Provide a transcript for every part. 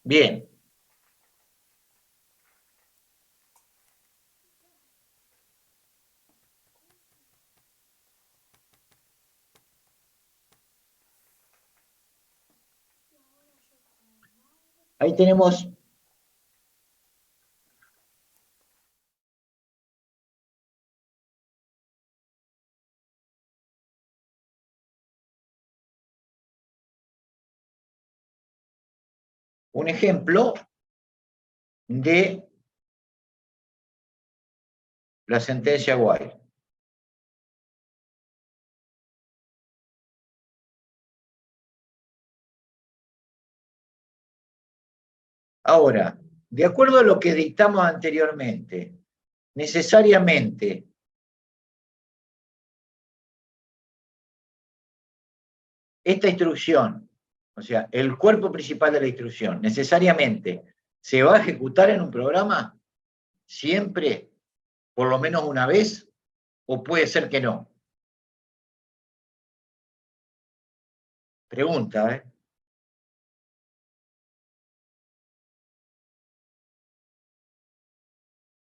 Bien. Ahí tenemos un ejemplo de la sentencia Wilde. Ahora, de acuerdo a lo que dictamos anteriormente, necesariamente esta instrucción, o sea, el cuerpo principal de la instrucción, necesariamente se va a ejecutar en un programa siempre, por lo menos una vez, o puede ser que no. Pregunta, ¿eh?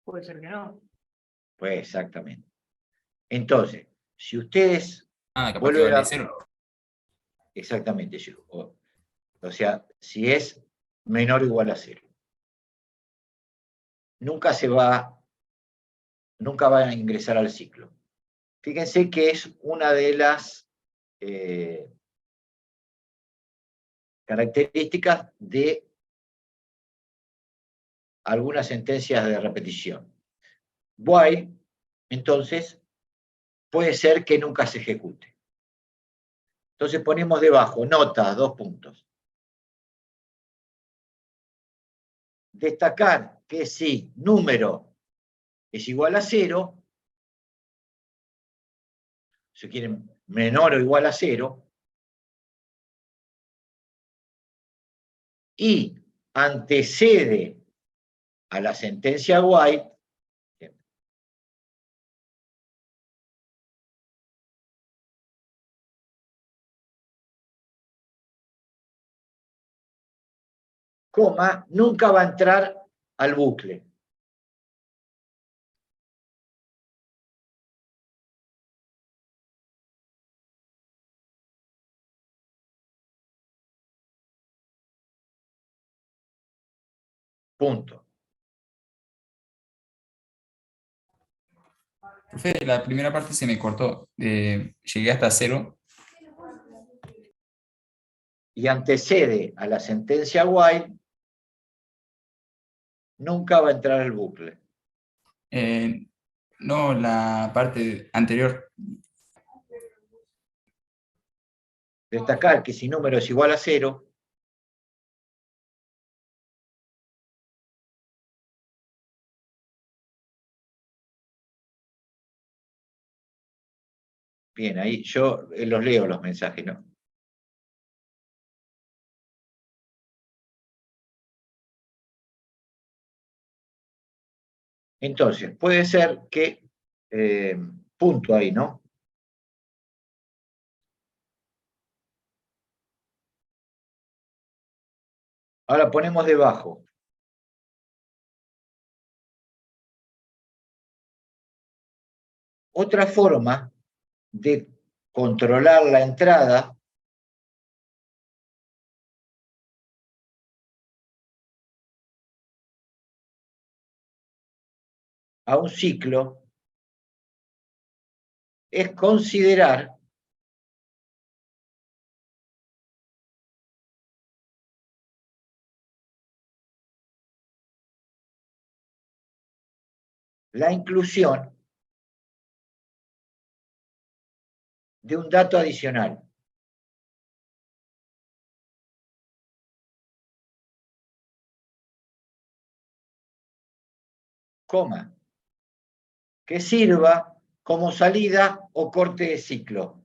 Puede ser que no. Pues exactamente. Entonces, si ustedes Capaz que vuelven vale a... cero. Exactamente, o sea, si es menor o igual a cero. Nunca va a ingresar al ciclo. Fíjense que es una de las características de algunas sentencias de repetición. While, entonces, puede ser que nunca se ejecute. Entonces ponemos debajo, nota, 2 puntos. Destacar que si número es igual a 0, si quieren menor o igual a 0, y antecede a la sentencia White, coma, nunca va a entrar al bucle. Punto. Profe, la primera parte se me cortó. Llegué hasta cero. Y antecede a la sentencia White, nunca va a entrar al bucle. No, la parte anterior. Destacar que si número es igual a 0, bien, ahí yo los leo los mensajes, ¿no? Entonces, puede ser que, punto ahí, ¿no? Ahora ponemos debajo. Otra forma de controlar la entrada a un ciclo es considerar la inclusión de un dato adicional. Coma, que sirva como salida o corte de ciclo.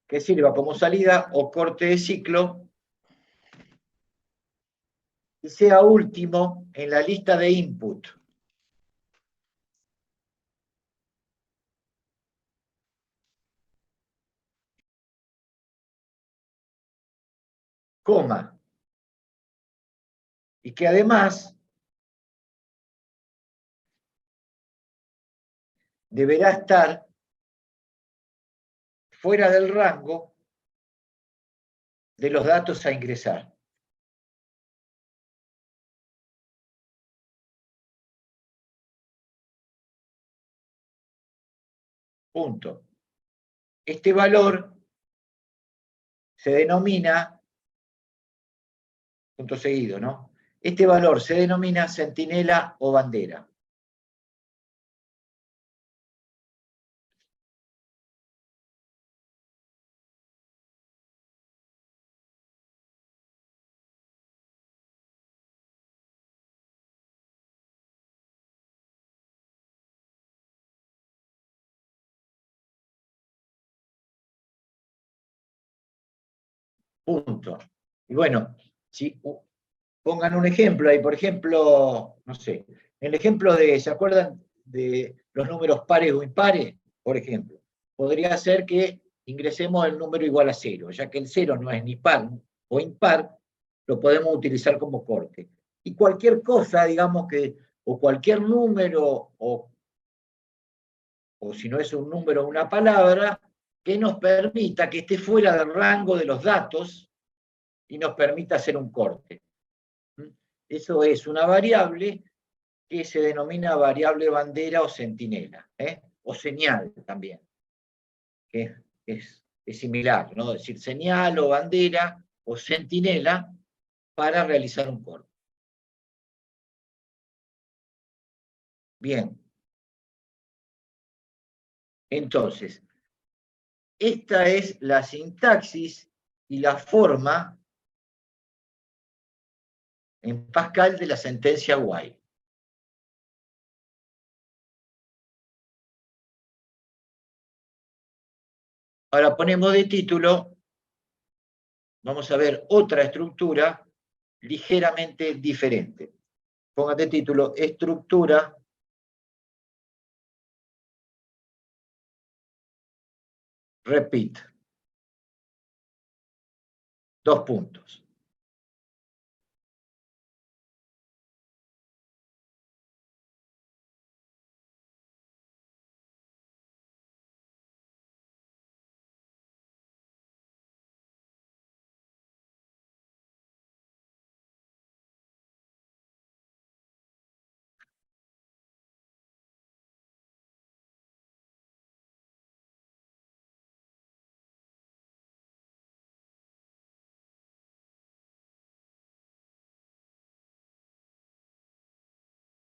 que sirva como salida o corte de ciclo y sea último en la lista de input. Coma. Y que además deberá estar fuera del rango de los datos a ingresar. Punto. Este valor se denomina, punto seguido, ¿no? Este valor se denomina centinela o bandera. Punto. Y bueno, si pongan un ejemplo ahí, por ejemplo, no sé, el ejemplo de, ¿se acuerdan de los números pares o impares? Por ejemplo, podría ser que ingresemos el número igual a 0, ya que el 0 no es ni par o impar, lo podemos utilizar como corte. Y cualquier cosa, digamos que, o cualquier número, o si no es un número, una palabra, que nos permita que esté fuera del rango de los datos y nos permita hacer un corte. Eso es una variable que se denomina variable bandera o centinela, o señal también, que es similar, ¿no? Es decir, señal o bandera o centinela para realizar un corte. Bien. Entonces, esta es la sintaxis y la forma en Pascal de la sentencia while. Ahora ponemos de título, vamos a ver otra estructura ligeramente diferente. Pongan de título estructura repeat. Dos puntos.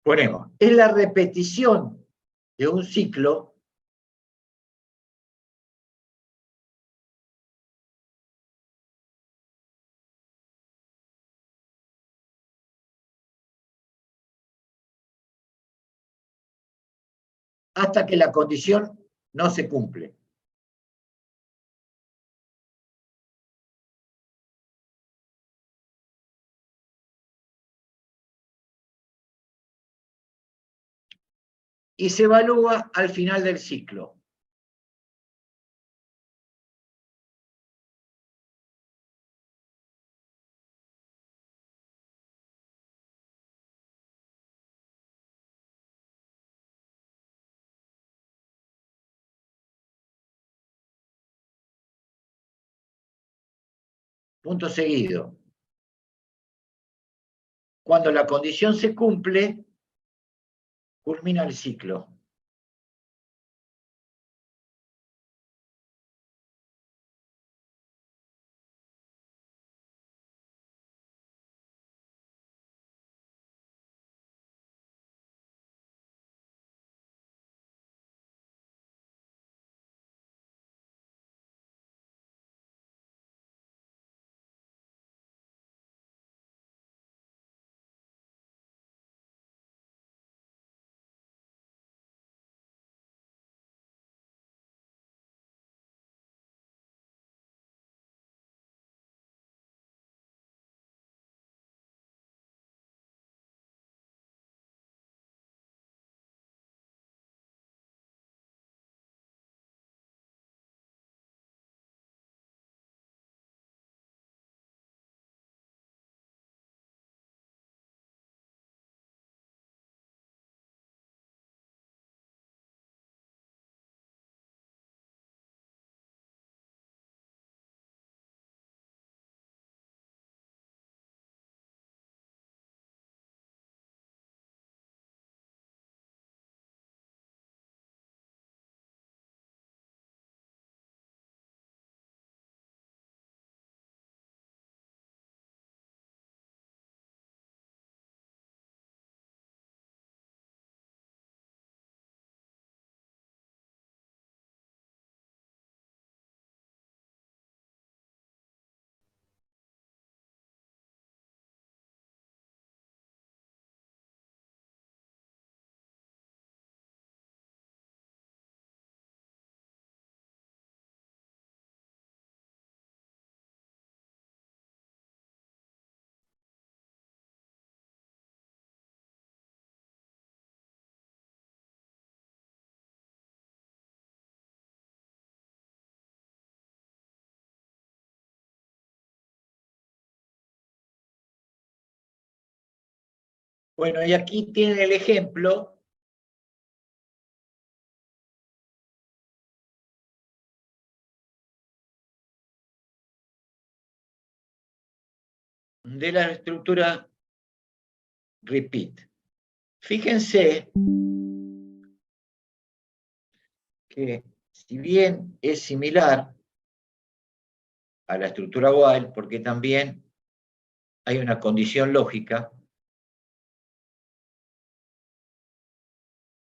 Ponemos, es la repetición de un ciclo hasta que la condición no se cumple. Y se evalúa al final del ciclo. Punto seguido. Cuando la condición se cumple, culmina el ciclo. Bueno, y aquí tienen el ejemplo de la estructura repeat. Fíjense que si bien es similar a la estructura while, porque también hay una condición lógica,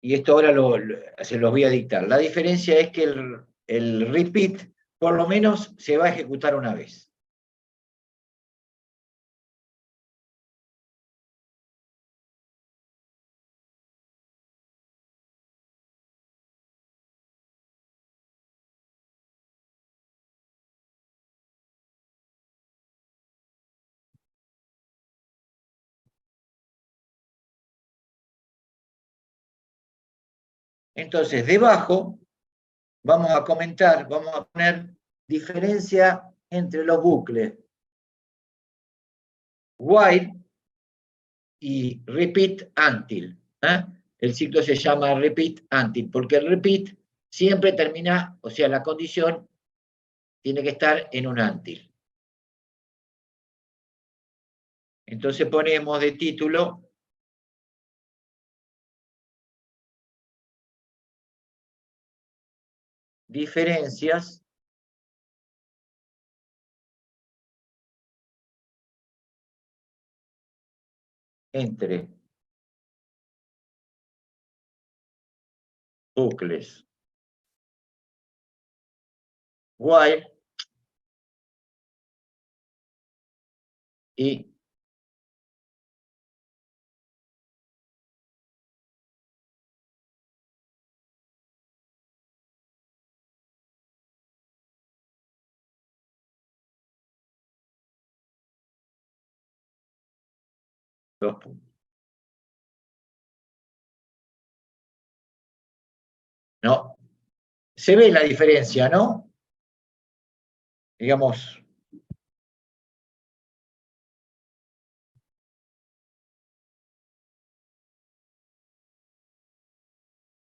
y esto ahora se los voy a dictar. La diferencia es que el repeat por lo menos se va a ejecutar una vez. Entonces, debajo vamos a comentar, vamos a poner diferencia entre los bucles while y repeat until. El ciclo se llama repeat until, porque el repeat siempre termina, o sea, la condición tiene que estar en un until. Entonces ponemos de título diferencias entre bucles while y dos puntos. No, se ve la diferencia, ¿no? Digamos,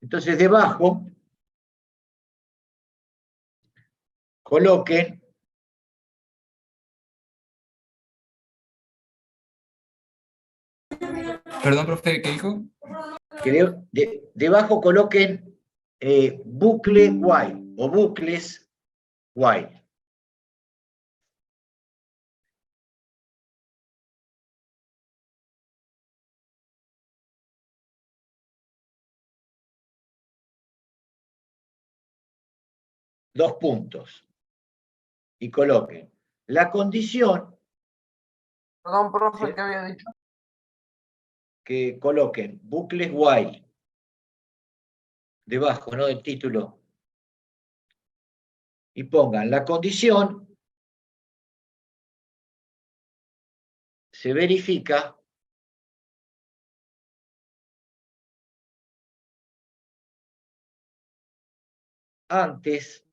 entonces debajo coloquen Perdón, profe, ¿qué dijo? que debajo coloquen bucle while o bucles while. Dos puntos. Y coloquen la condición. Perdón, profe, ¿qué había dicho? Que coloquen bucles while debajo, ¿no? Del título. Y pongan la condición se verifica antes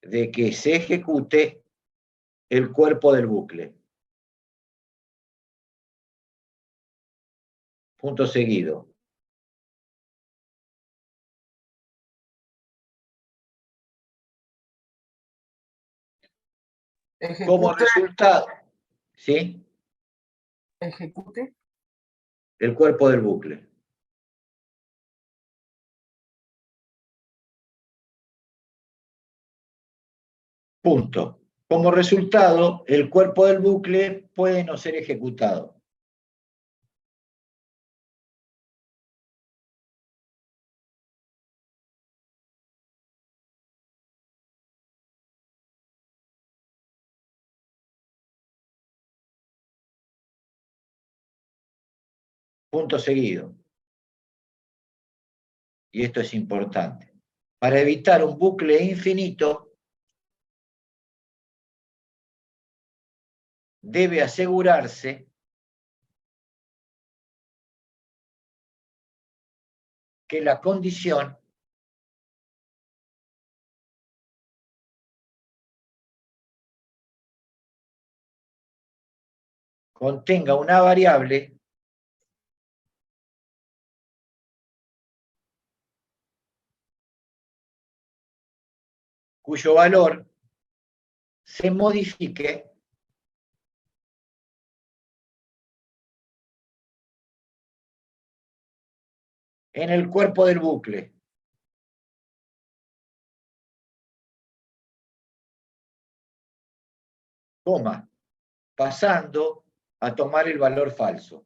de que se ejecute el cuerpo del bucle. Punto seguido. Como resultado, ¿sí? Ejecute. El cuerpo del bucle. Punto. Como resultado, el cuerpo del bucle puede no ser ejecutado. Punto seguido. Y esto es importante. Para evitar un bucle infinito, debe asegurarse que la condición contenga una variable cuyo valor se modifique en el cuerpo del bucle. Coma, pasando a tomar el valor falso.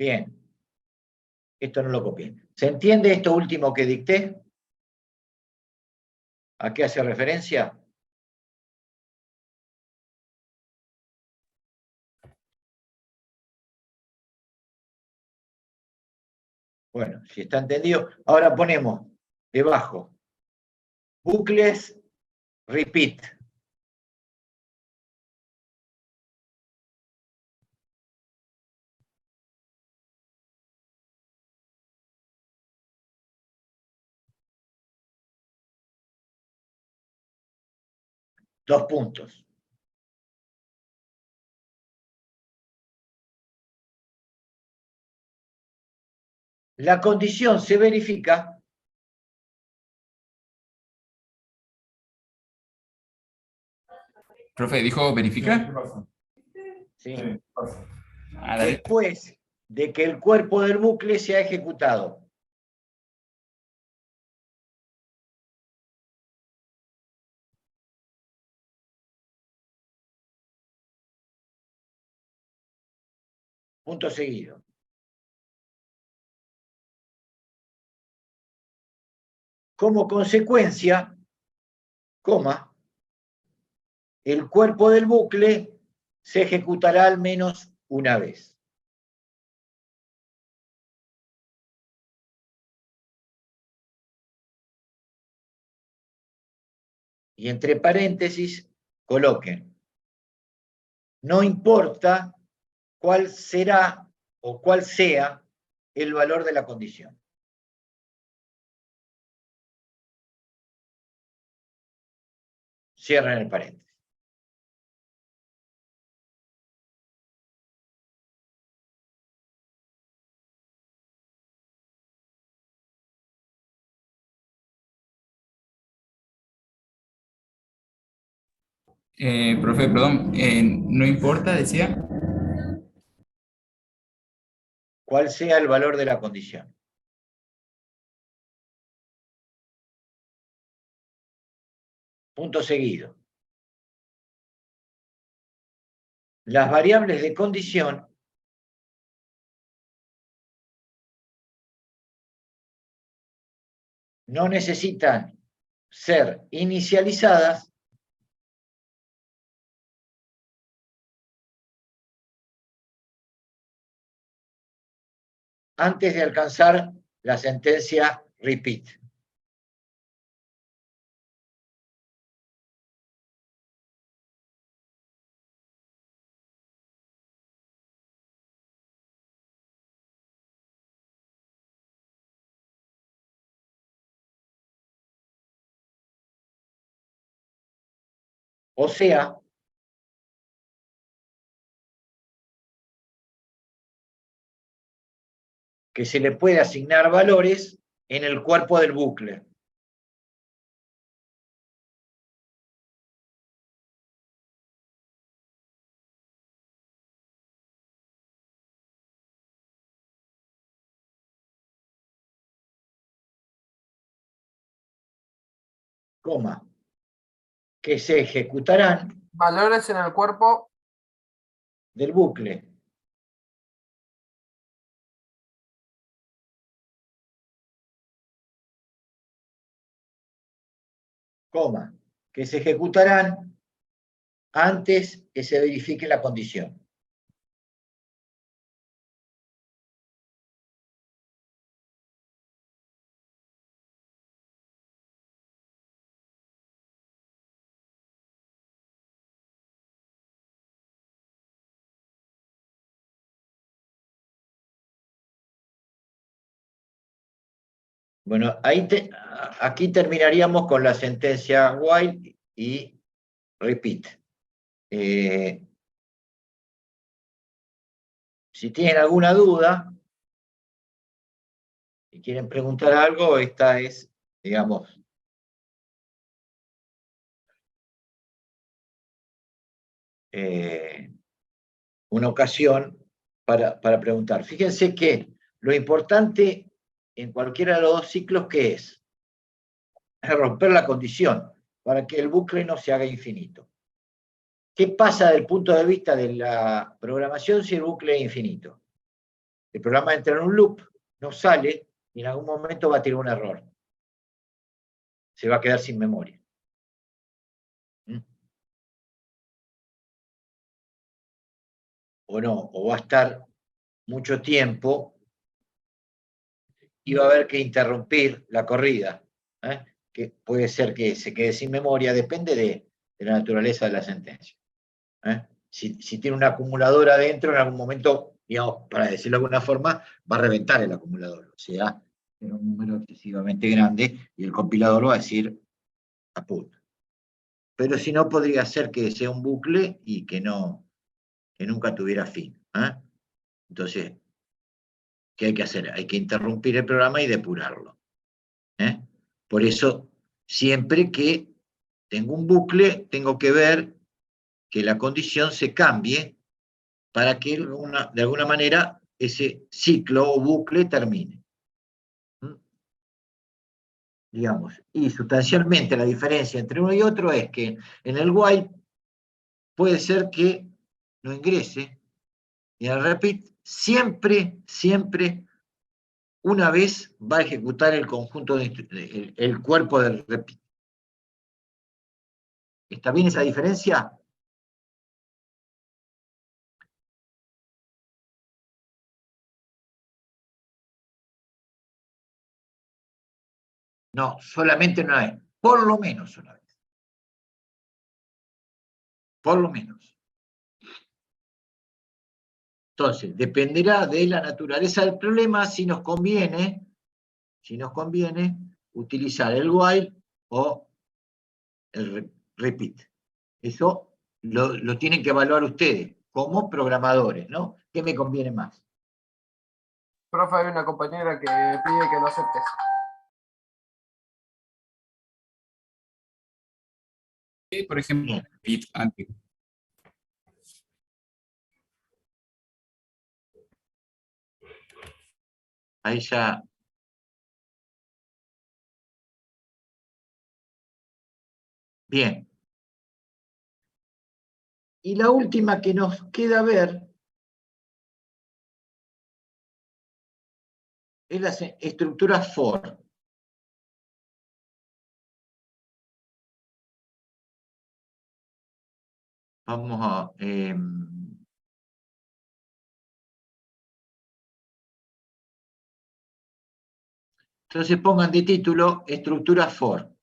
Bien, esto no lo copié. ¿Se entiende esto último que dicté? ¿A qué hace referencia? Bueno, si está entendido, ahora ponemos debajo bucles repeat. Dos puntos. La condición se verifica Profe, ¿dijo verificar? ¿sí? Ah, dale. Después de que el cuerpo del bucle se ha ejecutado. Punto seguido. Como consecuencia, coma, el cuerpo del bucle se ejecutará al menos una vez. Y entre paréntesis coloquen, no importa cuál será o cuál sea el valor de la condición. Cierren el paréntesis. Profe, perdón, no importa, decía. Cuál sea el valor de la condición. Punto seguido. Las variables de condición no necesitan ser inicializadas antes de alcanzar la sentencia repeat. O sea, que se le puede asignar valores en el cuerpo del bucle. Coma, que se ejecutarán Valores en el cuerpo. del bucle. Coma, que se ejecutarán antes que se verifique la condición. Bueno, aquí terminaríamos con la sentencia while y repeat. Si tienen alguna duda, si quieren preguntar algo, esta es, digamos, una ocasión para preguntar. Fíjense que lo importante en cualquiera de los dos ciclos, ¿qué es? Es romper la condición para que el bucle no se haga infinito. ¿Qué pasa desde el punto de vista de la programación si el bucle es infinito? El programa entra en un loop, no sale y en algún momento va a tener un error. Se va a quedar sin memoria. O no, o va a estar mucho tiempo y va a haber que interrumpir la corrida, que puede ser que se quede sin memoria, depende de la naturaleza de la sentencia. Si tiene una acumuladora adentro, en algún momento, digamos, para decirlo de alguna forma, va a reventar el acumulador, o sea, en un número excesivamente grande, y el compilador va a decir kaput. Pero si no, podría ser que sea un bucle y que nunca tuviera fin. Entonces, ¿qué hay que hacer? Hay que interrumpir el programa y depurarlo. Por eso, siempre que tengo un bucle, tengo que ver que la condición se cambie para que de alguna manera ese ciclo o bucle termine. Digamos, y sustancialmente la diferencia entre uno y otro es que en el while puede ser que no ingrese, y en el repeat siempre una vez va a ejecutar el conjunto, el cuerpo del repeat. ¿Está bien esa diferencia? No, solamente una vez. Por lo menos una vez. Por lo menos. Entonces, dependerá de la naturaleza del problema si nos conviene utilizar el while o el repeat. Eso lo tienen que evaluar ustedes como programadores, ¿no? ¿Qué me conviene más? Profe, hay una compañera que pide que lo aceptes. Por ejemplo, Bien. repeat antes. Ahí ya. Bien. Y la última que nos queda ver es la estructura for. Vamos a... entonces pongan de título estructura for.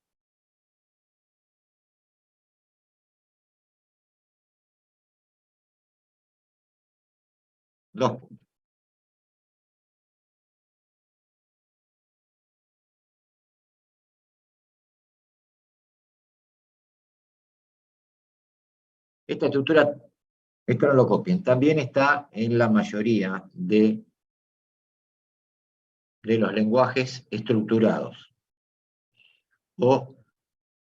Dos puntos. Esta estructura, esto no lo copien, también está en la mayoría de los lenguajes estructurados o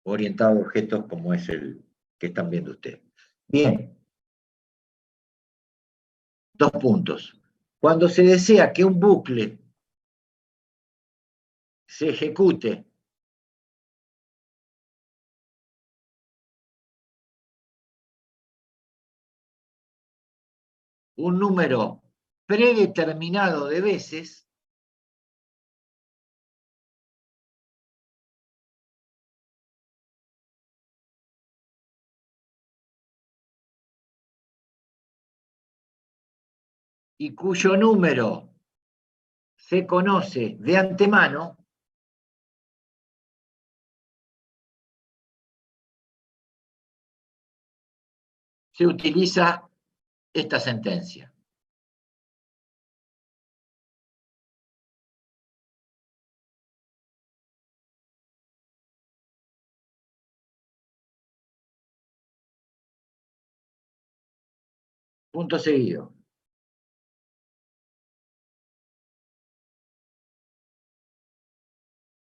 orientados a objetos como es el que están viendo ustedes. Bien. 2 puntos. Cuando se desea que un bucle se ejecute un número predeterminado de veces, y cuyo número se conoce de antemano, se utiliza esta sentencia. Punto seguido.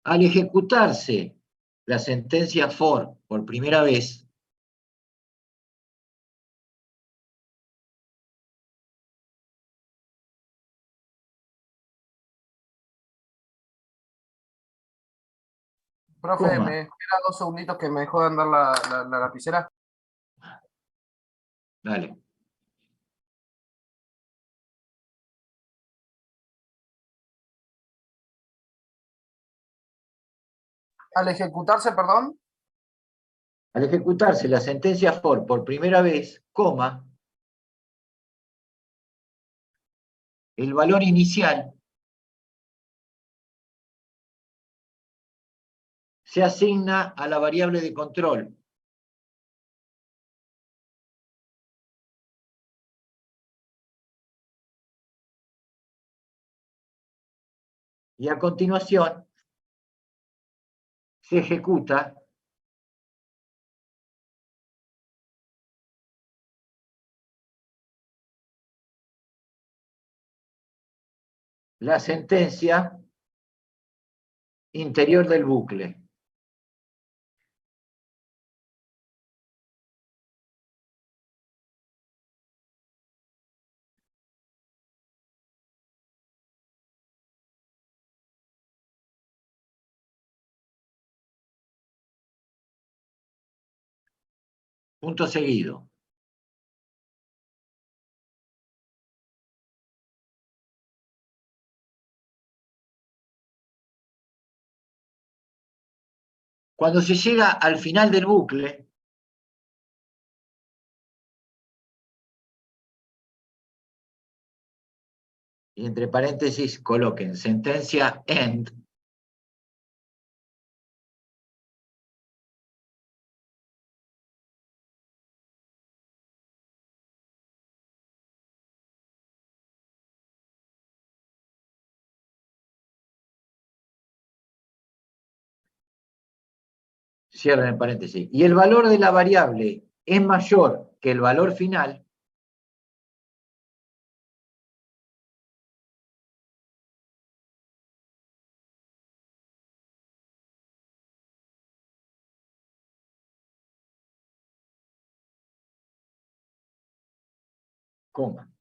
Al ejecutarse la sentencia for por primera vez, Profe, coma, me espera 2 segunditos que me dejó de andar la lapicera. dale. Al ejecutarse, perdón. Al ejecutarse la sentencia for por primera vez, coma, el valor inicial se asigna a la variable de control. Y a continuación se ejecuta la sentencia interior del bucle. Punto seguido. Cuando se llega al final del bucle, y entre paréntesis coloquen sentencia end, cierren el paréntesis, y el valor de la variable es mayor que el valor final, coma.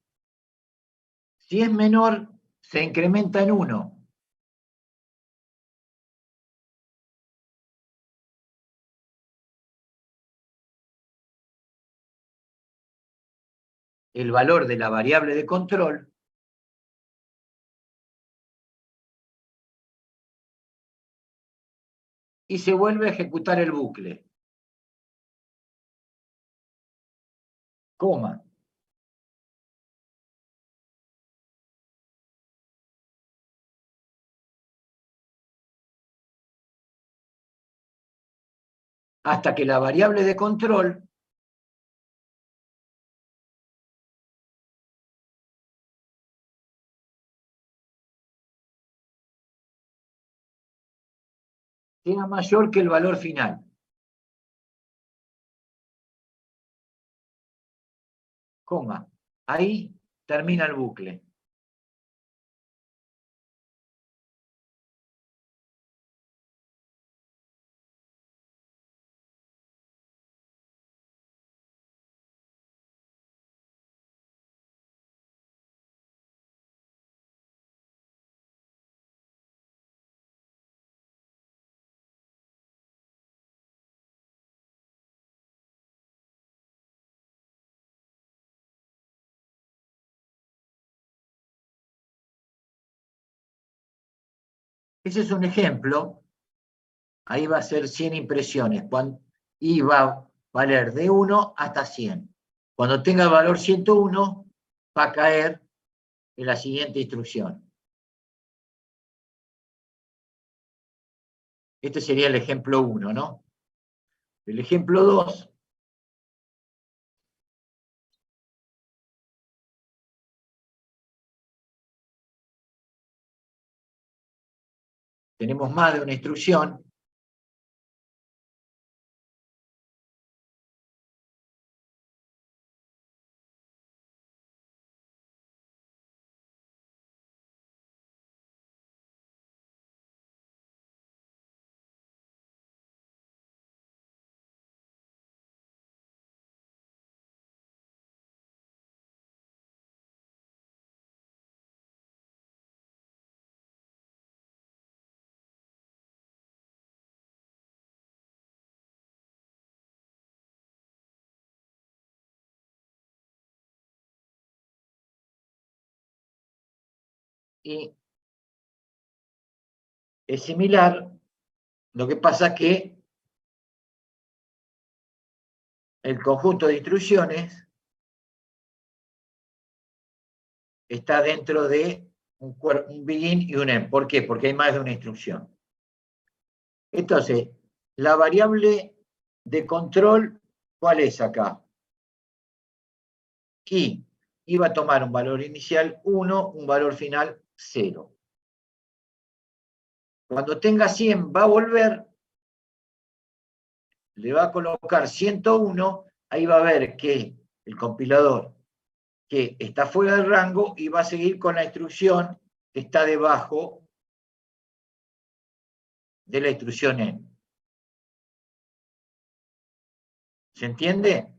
Si es menor, se incrementa en 1. El valor de la variable de control y se vuelve a ejecutar el bucle. Coma. Hasta que la variable de control sea mayor que el valor final. Coma. Ahí termina el bucle. Ese es un ejemplo. Ahí va a ser 100 impresiones. Y va a valer de 1 hasta 100. Cuando tenga el valor 101, va a caer en la siguiente instrucción. Este sería el ejemplo 1, ¿no? El ejemplo 2. Tenemos más de una instrucción. y es similar, lo que pasa que el conjunto de instrucciones está dentro de un begin y un end. ¿Por qué? Porque hay más de una instrucción. Entonces, la variable de control, ¿cuál es acá? Y iba a tomar un valor inicial 1, un valor final 0. Cuando tenga 100 va a volver, le va a colocar 101, ahí va a ver que el compilador que está fuera del rango y va a seguir con la instrucción que está debajo de la instrucción END. ¿Se entiende?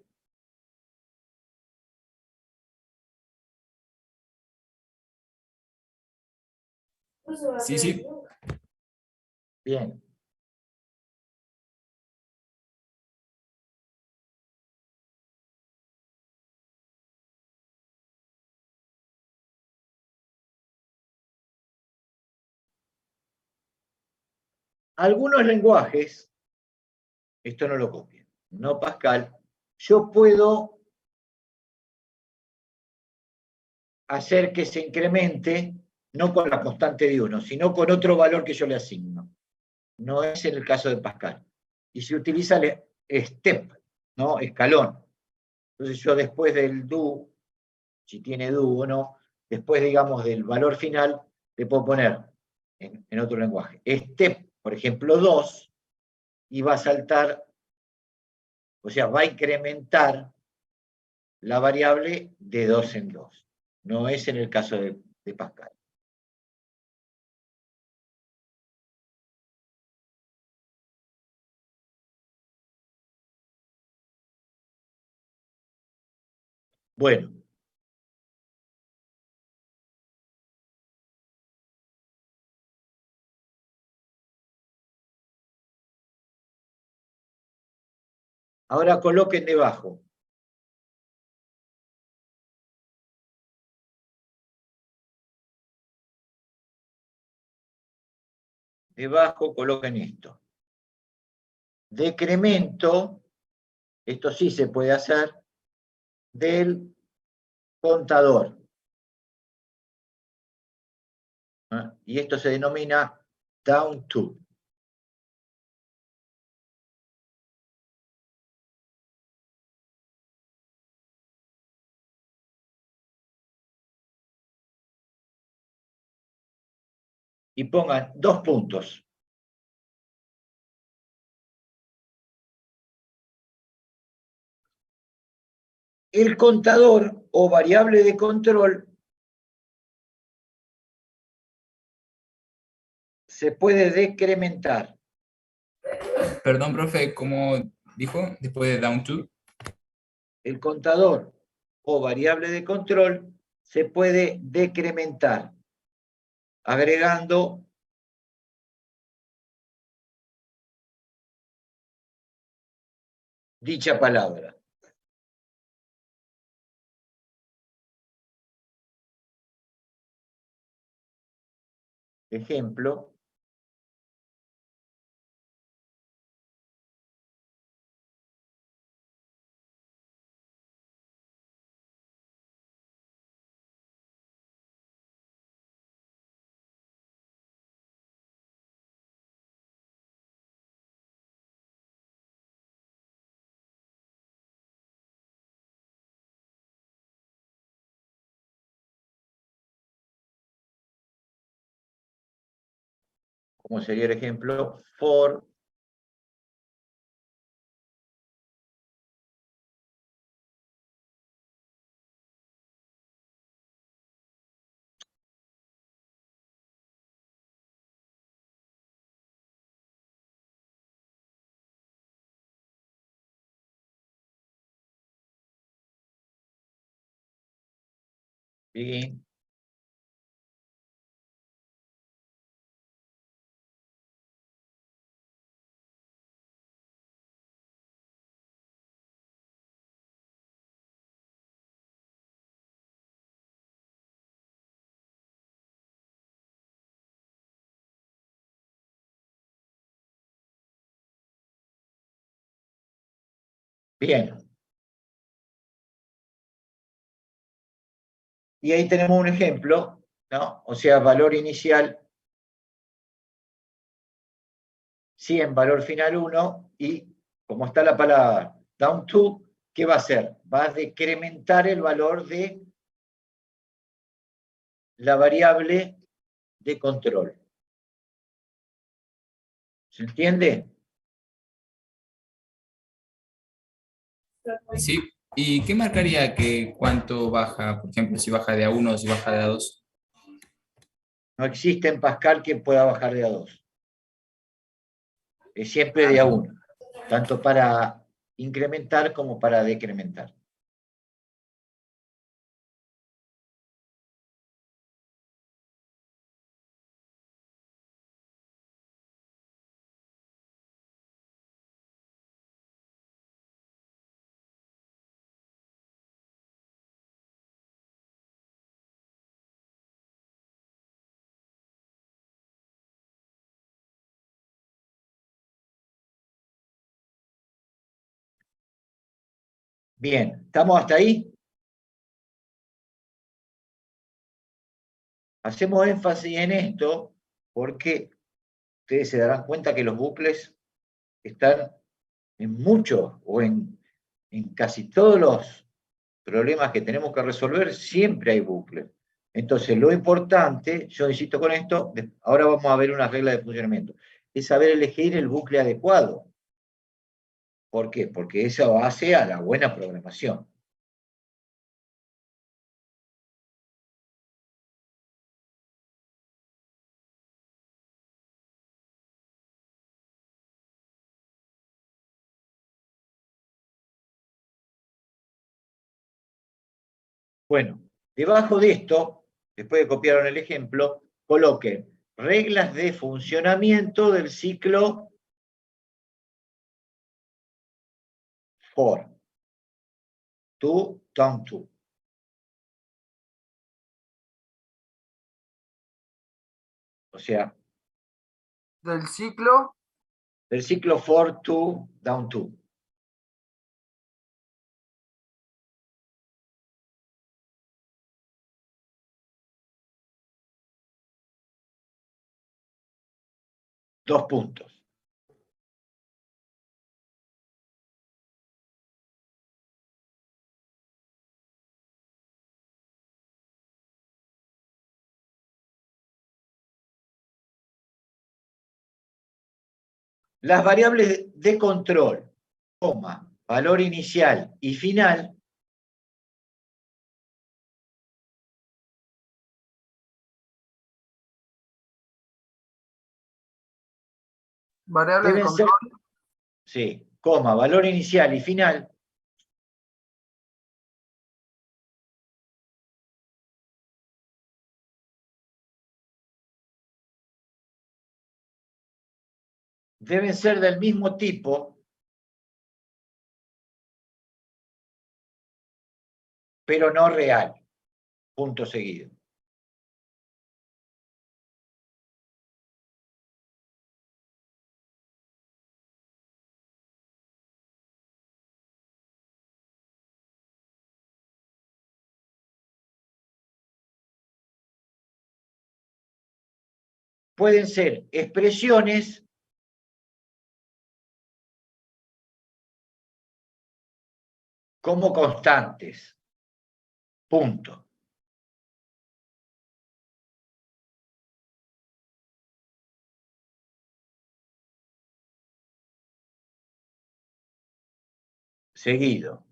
Sí, sí. Bien. Algunos lenguajes, esto no lo copien, no Pascal, yo puedo hacer que se incremente no con la constante de 1, sino con otro valor que yo le asigno. No es en el caso de Pascal. Y se utiliza el step, ¿no? Escalón. Entonces yo después del do, si tiene do o no, después, digamos, del valor final, le puedo poner en otro lenguaje. Step, por ejemplo, 2, y va a saltar, o sea, va a incrementar la variable de 2 en 2. No es en el caso de Pascal. Bueno. Ahora coloquen debajo. Debajo coloquen esto. Decremento, esto sí se puede hacer, del contador. ¿Ah? Y esto se denomina down to. Y pongan 2 puntos. El contador o variable de control se puede decrementar. Perdón, profe, ¿cómo dijo después de down to? El contador o variable de control se puede decrementar agregando dicha palabra. Ejemplo, como sería el ejemplo, for begin Bien. Y ahí tenemos un ejemplo, ¿no? O sea, valor inicial 100, valor final 1, y como está la palabra down to, ¿qué va a hacer? Va a decrementar el valor de la variable de control. ¿Se entiende? Sí. ¿Y qué marcaría que cuánto baja? Por ejemplo, si baja de a 1 o si baja de a 2. No existe en Pascal que pueda bajar de a 2. Es siempre de a 1, tanto para incrementar como para decrementar. Bien, ¿estamos hasta ahí? Hacemos énfasis en esto porque ustedes se darán cuenta que los bucles están en muchos o en casi todos los problemas que tenemos que resolver, siempre hay bucles. Entonces, lo importante, yo insisto con esto, ahora vamos a ver una regla de funcionamiento, es saber elegir el bucle adecuado. ¿Por qué? Porque eso hace a la buena programación. Bueno, debajo de esto, después de copiar el ejemplo, coloquen reglas de funcionamiento del ciclo for, to, down to. O sea, Del ciclo, del ciclo for to, down to. Dos puntos. Las variables de control, coma, valor inicial y final, variable de deben ser, control, sí, coma, valor inicial y final, deben ser del mismo tipo, pero no real. Punto seguido. Pueden ser expresiones como constantes. Punto. Seguido.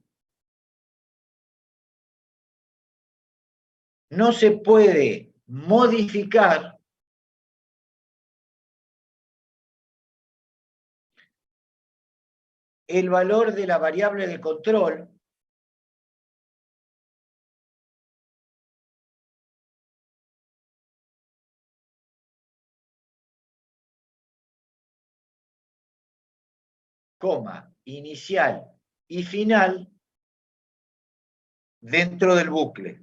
No se puede modificar el valor de la variable de control coma, inicial y final dentro del bucle.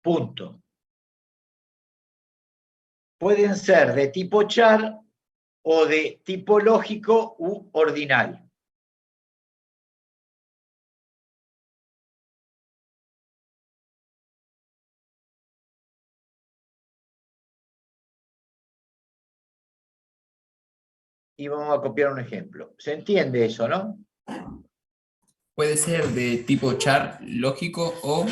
punto. Pueden ser de tipo char o de tipo lógico u ordinal. Y vamos a copiar un ejemplo. ¿Se entiende eso, no? Puede ser de tipo char lógico o...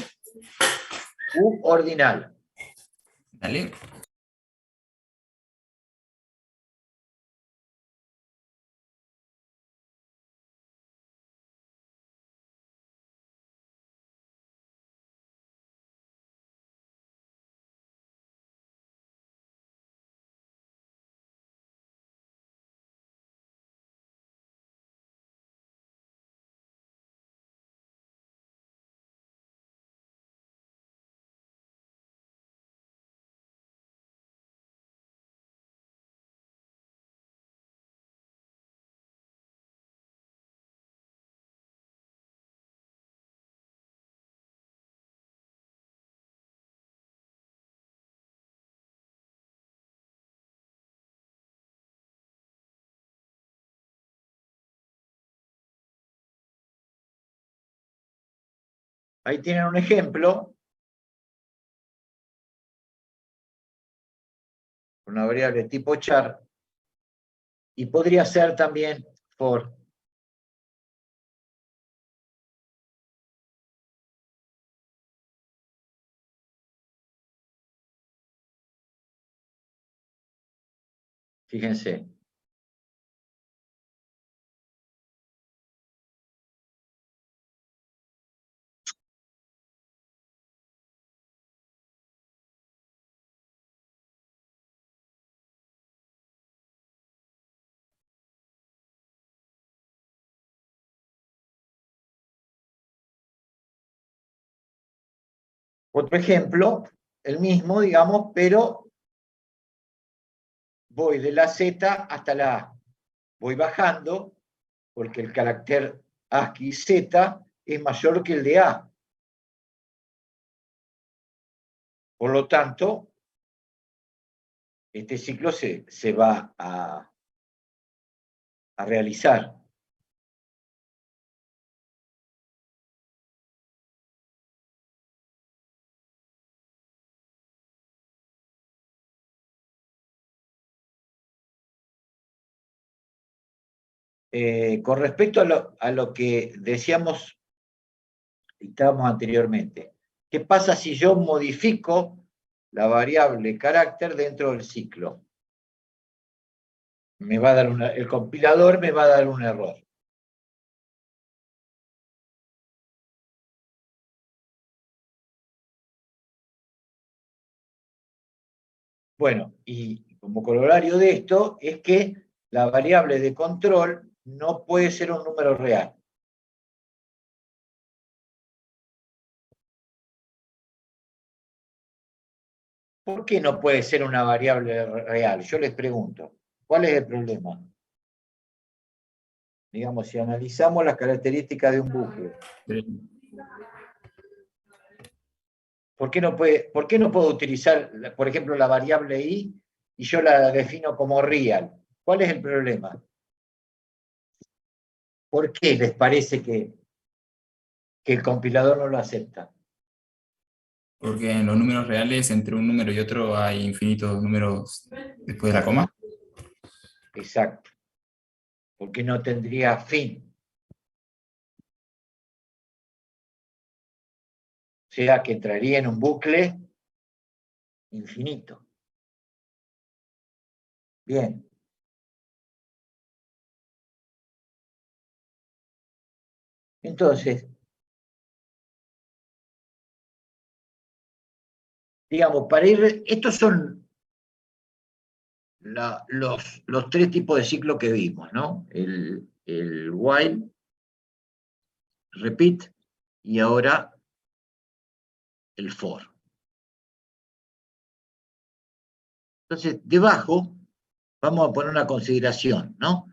U ordinal. Dale. Ahí tienen un ejemplo. Una variable tipo char. Y podría ser también for. Fíjense. Otro ejemplo, el mismo, digamos, pero voy de la Z hasta la A. Voy bajando porque el carácter ASCII Z es mayor que el de A. Por lo tanto, este ciclo se va a realizar. Con respecto a lo que decíamos, estábamos anteriormente, ¿qué pasa si yo modifico la variable carácter dentro del ciclo? Me va a dar el compilador me va a dar un error. Bueno, y como corolario de esto es que la variable de control no puede ser un número real. ¿Por qué no puede ser una variable real? Yo les pregunto, ¿cuál es el problema? Digamos, si analizamos las características de un bucle, ¿por qué no puedo utilizar, por ejemplo, la variable i y yo la defino como real? ¿Cuál es el problema? ¿Por qué les parece que el compilador no lo acepta? Porque en los números reales, entre un número y otro, hay infinitos números después de la coma. Exacto. Porque no tendría fin. O sea que entraría en un bucle infinito. Bien. Entonces, digamos, para ir, estos son los tres tipos de ciclo que vimos, ¿no? El while, repeat y ahora el for. Entonces, debajo vamos a poner una consideración, ¿no?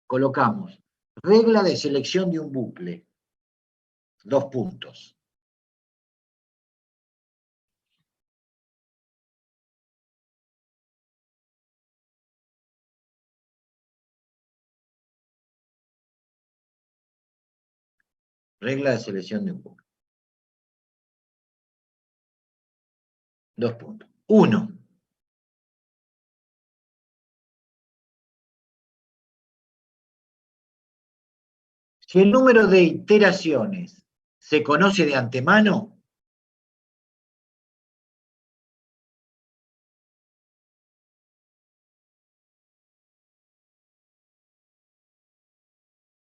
Colocamos regla de selección de un bucle. 2 puntos. Regla de selección de un bucle. 2 puntos. 1. Si el número de iteraciones se conoce de antemano,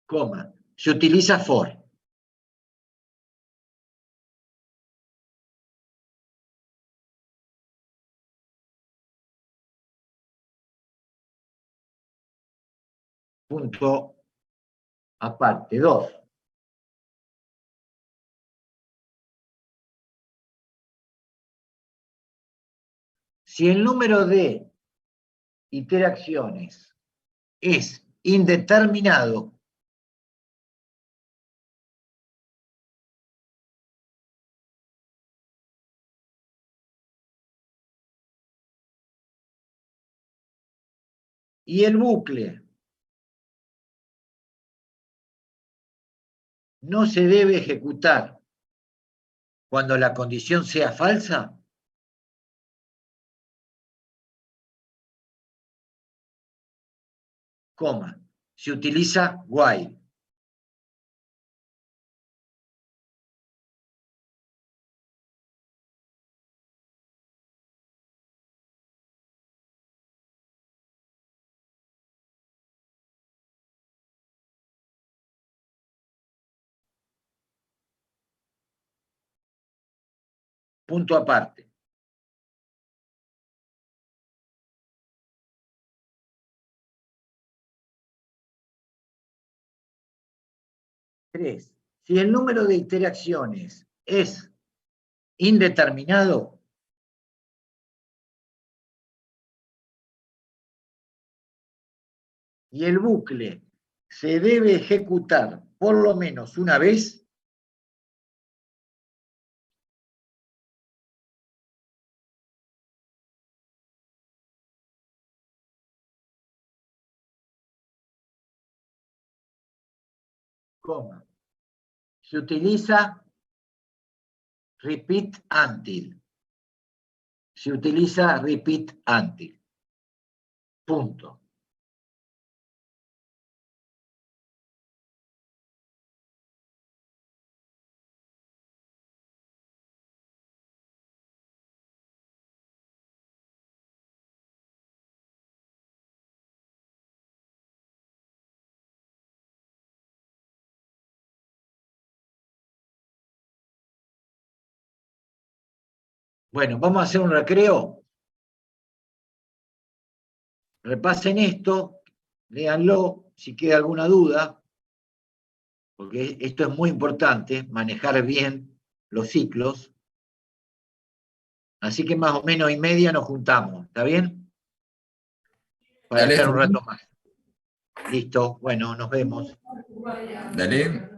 coma, se utiliza for. Punto aparte. 2. Si el número de interacciones es indeterminado, y el bucle no se debe ejecutar cuando la condición sea falsa, coma, se utiliza while. Punto aparte. Tres. Si el número de interacciones es indeterminado, y el bucle se debe ejecutar por lo menos una vez, coma, se utiliza repeat until. Se utiliza repeat until. Punto. Bueno, vamos a hacer un recreo. Repasen esto, léanlo, si queda alguna duda, porque esto es muy importante, manejar bien los ciclos. Así que más o menos y media nos juntamos, ¿está bien? Para Dale, estar un rato más. Listo, bueno, nos vemos. Dale.